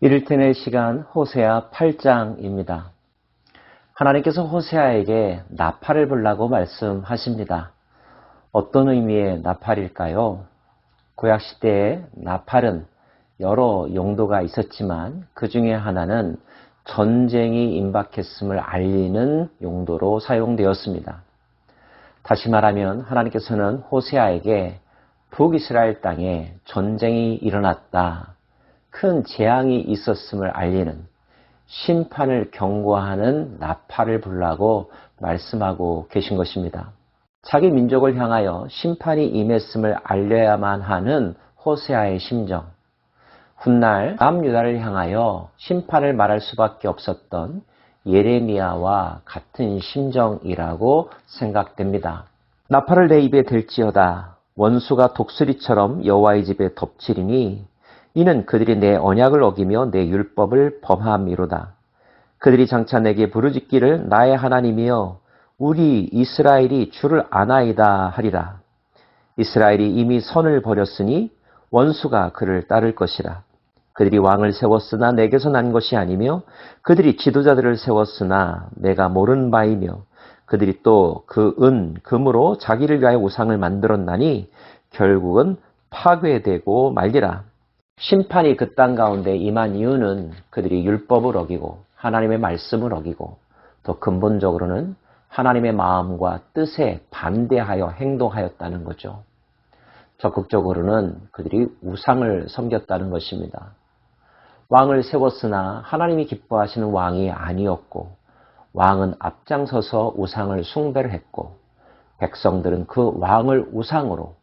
이를테낼 시간 호세아 8장입니다. 하나님께서 호세아에게 나팔을 불라고 말씀하십니다. 어떤 의미의 나팔일까요? 구약시대에 나팔은 여러 용도가 있었지만 그 중에 하나는 전쟁이 임박했음을 알리는 용도로 사용되었습니다. 다시 말하면 하나님께서는 호세아에게 북이스라엘 땅에 전쟁이 일어났다, 큰 재앙이 있었음을 알리는 심판을 경고하는 나팔을 불라고 말씀하고 계신 것입니다. 자기 민족을 향하여 심판이 임했음을 알려야만 하는 호세아의 심정, 훗날 남유다를 향하여 심판을 말할 수밖에 없었던 예레미야와 같은 심정이라고 생각됩니다. 나팔을 내 입에 댈지어다. 원수가 독수리처럼 여호와의 집에 덮치리니 이는 그들이 내 언약을 어기며 내 율법을 범함이로다. 그들이 장차 내게 부르짖기를 나의 하나님이여 우리 이스라엘이 주를 아나이다 하리라. 이스라엘이 이미 선을 버렸으니 원수가 그를 따를 것이라. 그들이 왕을 세웠으나 내게서 난 것이 아니며 그들이 지도자들을 세웠으나 내가 모르는 바이며 그들이 또 그 금으로 자기를 위하여 우상을 만들었나니 결국은 파괴되고 말리라. 심판이 그 땅 가운데 임한 이유는 그들이 율법을 어기고 하나님의 말씀을 어기고 더 근본적으로는 하나님의 마음과 뜻에 반대하여 행동하였다는 거죠. 적극적으로는 그들이 우상을 섬겼다는 것입니다. 왕을 세웠으나 하나님이 기뻐하시는 왕이 아니었고 왕은 앞장서서 우상을 숭배를 했고 백성들은 그 왕을 우상으로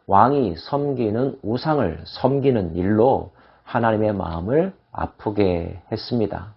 왕이 섬기는 우상을 섬기는 일로 하나님의 마음을 아프게 했습니다.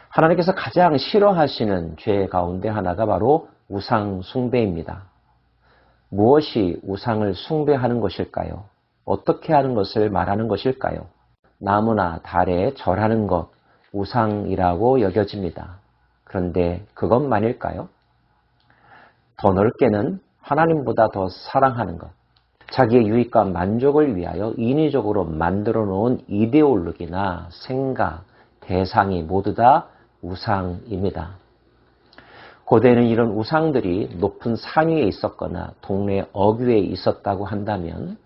하나님께서 가장 싫어하시는 죄 가운데 하나가 바로 우상 숭배입니다. 무엇이 우상을 숭배하는 것일까요? 어떻게 하는 것을 말하는 것일까요? 나무나 달에 절하는 것, 우상이라고 여겨집니다. 그런데 그것만일까요? 더 넓게는 하나님보다 더 사랑하는 것, 자기의 유익과 만족을 위하여 인위적으로 만들어 놓은 이데올로기나 생각, 대상이 모두 다 우상입니다. 고대에는 이런 우상들이 높은 산 위에 있었거나 동네 어귀에 있었다고 한다면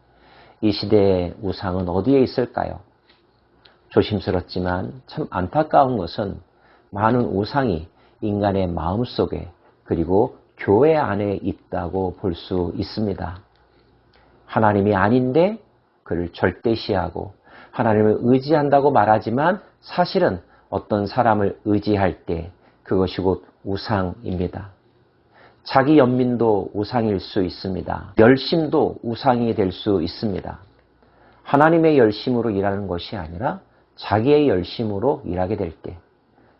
이 시대의 우상은 어디에 있을까요? 조심스럽지만 참 안타까운 것은 많은 우상이 인간의 마음속에 그리고 교회 안에 있다고 볼 수 있습니다. 하나님이 아닌데 그를 절대시하고 하나님을 의지한다고 말하지만 사실은 어떤 사람을 의지할 때 그것이 곧 우상입니다. 자기 연민도 우상일 수 있습니다. 열심도 우상이 될 수 있습니다. 하나님의 열심으로 일하는 것이 아니라 자기의 열심으로 일하게 될 때,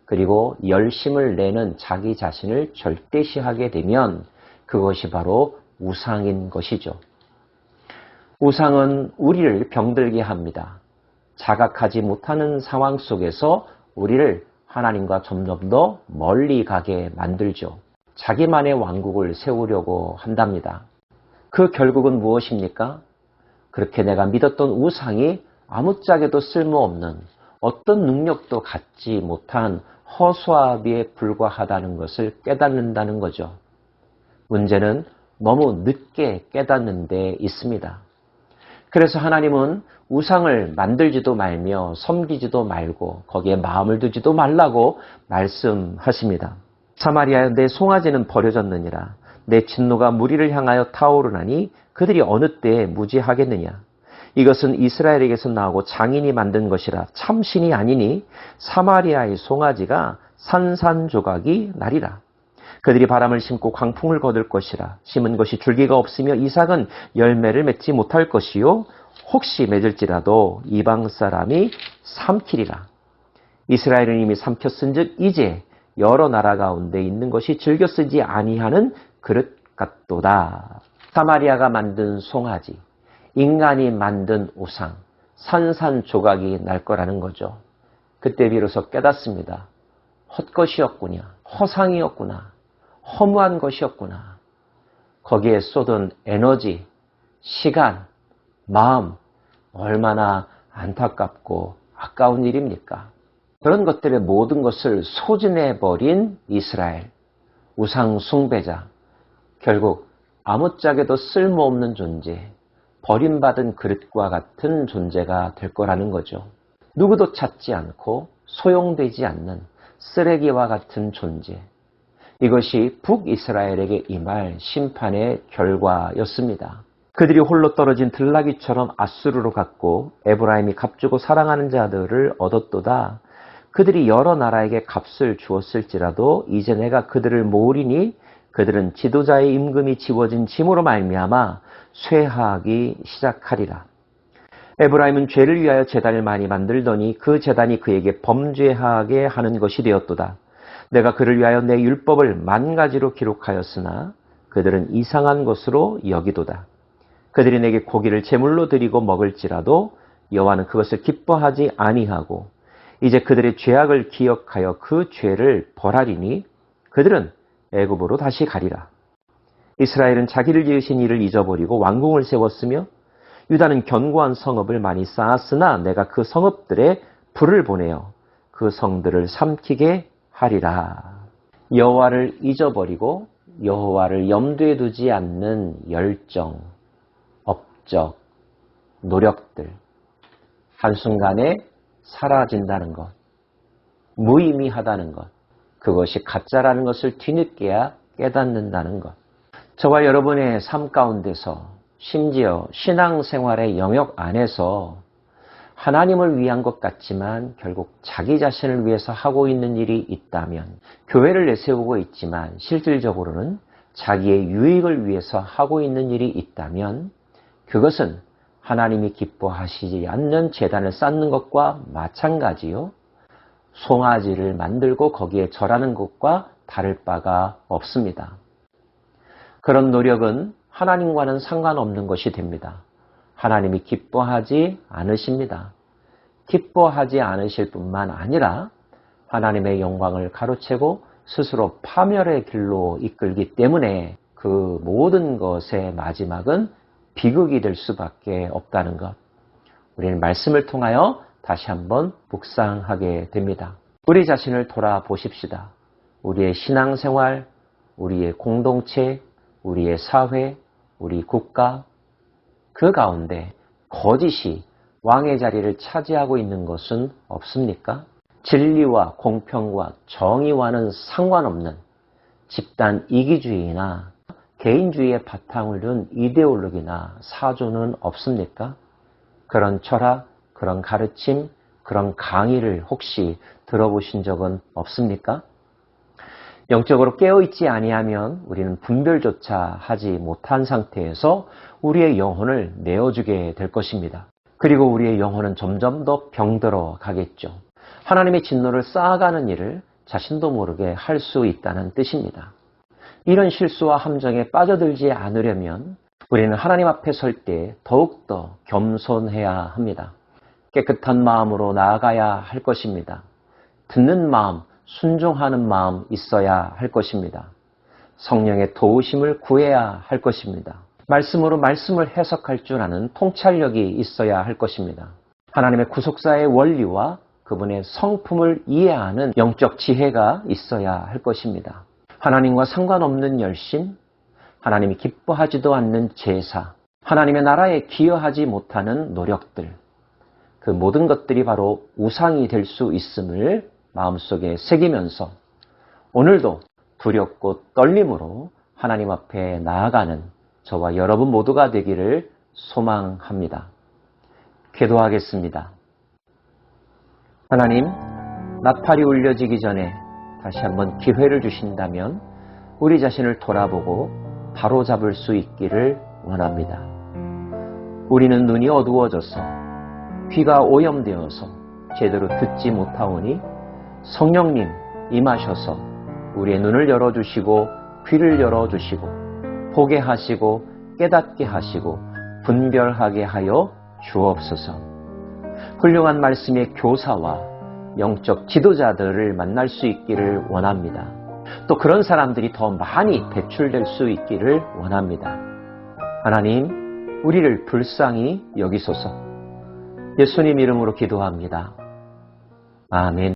그리고 열심을 내는 자기 자신을 절대시하게 되면 그것이 바로 우상인 것이죠. 우상은 우리를 병들게 합니다. 자각하지 못하는 상황 속에서 우리를 하나님과 점점 더 멀리 가게 만들죠. 자기만의 왕국을 세우려고 한답니다. 그 결국은 무엇입니까? 그렇게 내가 믿었던 우상이 아무짝에도 쓸모없는 어떤 능력도 갖지 못한 허수아비에 불과하다는 것을 깨닫는다는 거죠. 문제는 너무 늦게 깨닫는 데 있습니다. 그래서 하나님은 우상을 만들지도 말며 섬기지도 말고 거기에 마음을 두지도 말라고 말씀하십니다. 사마리아여 내 송아지는 버려졌느니라. 내 진노가 무리를 향하여 타오르나니 그들이 어느 때에 무지하겠느냐. 이것은 이스라엘에게서 나오고 장인이 만든 것이라 참신이 아니니 사마리아의 송아지가 산산조각이 나리라. 그들이 바람을 심고 광풍을 거둘 것이라. 심은 것이 줄기가 없으며 이삭은 열매를 맺지 못할 것이요 혹시 맺을지라도 이방 사람이 삼키리라. 이스라엘은 이미 삼켰은즉 이제 여러 나라 가운데 있는 것이 즐겨 쓰지 아니하는 그릇 같도다. 사마리아가 만든 송아지, 인간이 만든 우상, 산산조각이 날 거라는 거죠. 그때 비로소 깨닫습니다. 헛것이었구나, 허상이었구나, 허무한 것이었구나. 거기에 쏟은 에너지, 시간, 마음 얼마나 안타깝고 아까운 일입니까? 그런 것들의 모든 것을 소진해버린 이스라엘, 우상 숭배자, 결국 아무짝에도 쓸모없는 존재, 버림받은 그릇과 같은 존재가 될 거라는 거죠. 누구도 찾지 않고 소용되지 않는 쓰레기와 같은 존재. 이것이 북이스라엘에게 임할 심판의 결과였습니다. 그들이 홀로 떨어진 들나귀처럼 아수르로 갔고 에브라임이 값주고 사랑하는 자들을 얻었도다. 그들이 여러 나라에게 값을 주었을지라도 이제 내가 그들을 모으리니 그들은 지도자의 임금이 지워진 짐으로 말미암아 쇠하기 시작하리라. 에브라임은 죄를 위하여 제단을 많이 만들더니 그 제단이 그에게 범죄하게 하는 것이 되었도다. 내가 그를 위하여 내 율법을 만가지로 기록하였으나 그들은 이상한 것으로 여기도다. 그들이 내게 고기를 제물로 드리고 먹을지라도 여호와는 그것을 기뻐하지 아니하고 이제 그들의 죄악을 기억하여 그 죄를 벌하리니 그들은 애굽으로 다시 가리라. 이스라엘은 자기를 지으신 이를 잊어버리고 왕궁을 세웠으며 유다는 견고한 성읍을 많이 쌓았으나 내가 그 성읍들에 불을 보내어 그 성들을 삼키게 하리라. 여호와를 잊어버리고 여호와를 염두에 두지 않는 열정, 업적, 노력들 한순간에 사라진다는 것, 무의미하다는 것, 그것이 가짜라는 것을 뒤늦게야 깨닫는다는 것. 저와 여러분의 삶 가운데서 심지어 신앙생활의 영역 안에서 하나님을 위한 것 같지만 결국 자기 자신을 위해서 하고 있는 일이 있다면, 교회를 내세우고 있지만 실질적으로는 자기의 유익을 위해서 하고 있는 일이 있다면 그것은 하나님이 기뻐하시지 않는 제단을 쌓는 것과 마찬가지요. 송아지를 만들고 거기에 절하는 것과 다를 바가 없습니다. 그런 노력은 하나님과는 상관없는 것이 됩니다. 하나님이 기뻐하지 않으십니다. 기뻐하지 않으실 뿐만 아니라 하나님의 영광을 가로채고 스스로 파멸의 길로 이끌기 때문에 그 모든 것의 마지막은 비극이 될 수밖에 없다는 것. 우리는 말씀을 통하여 다시 한번 묵상하게 됩니다. 우리 자신을 돌아보십시다. 우리의 신앙생활, 우리의 공동체, 우리의 사회, 우리 국가, 그 가운데 거짓이 왕의 자리를 차지하고 있는 것은 없습니까? 진리와 공평과 정의와는 상관없는 집단 이기주의나 개인주의의 바탕을 둔 이데올로기나 사조는 없습니까? 그런 철학, 그런 가르침, 그런 강의를 혹시 들어보신 적은 없습니까? 영적으로 깨어있지 아니하면 우리는 분별조차 하지 못한 상태에서 우리의 영혼을 내어주게 될 것입니다. 그리고 우리의 영혼은 점점 더 병들어 가겠죠. 하나님의 진노를 쌓아가는 일을 자신도 모르게 할 수 있다는 뜻입니다. 이런 실수와 함정에 빠져들지 않으려면 우리는 하나님 앞에 설 때 더욱더 겸손해야 합니다. 깨끗한 마음으로 나아가야 할 것입니다. 듣는 마음, 순종하는 마음 있어야 할 것입니다. 성령의 도우심을 구해야 할 것입니다. 말씀으로 말씀을 해석할 줄 아는 통찰력이 있어야 할 것입니다. 하나님의 구속사의 원리와 그분의 성품을 이해하는 영적 지혜가 있어야 할 것입니다. 하나님과 상관없는 열심, 하나님이 기뻐하지도 않는 제사, 하나님의 나라에 기여하지 못하는 노력들, 그 모든 것들이 바로 우상이 될 수 있음을 마음속에 새기면서 오늘도 두렵고 떨림으로 하나님 앞에 나아가는 저와 여러분 모두가 되기를 소망합니다. 기도하겠습니다. 하나님, 나팔이 울려지기 전에 다시 한번 기회를 주신다면 우리 자신을 돌아보고 바로잡을 수 있기를 원합니다. 우리는 눈이 어두워져서 귀가 오염되어서 제대로 듣지 못하오니 성령님 임하셔서 우리의 눈을 열어주시고 귀를 열어주시고 보게 하시고 깨닫게 하시고 분별하게 하여 주옵소서. 훌륭한 말씀의 교사와 영적 지도자들을 만날 수 있기를 원합니다. 또 그런 사람들이 더 많이 배출될 수 있기를 원합니다. 하나님, 우리를 불쌍히 여기소서. 예수님 이름으로 기도합니다. 아멘.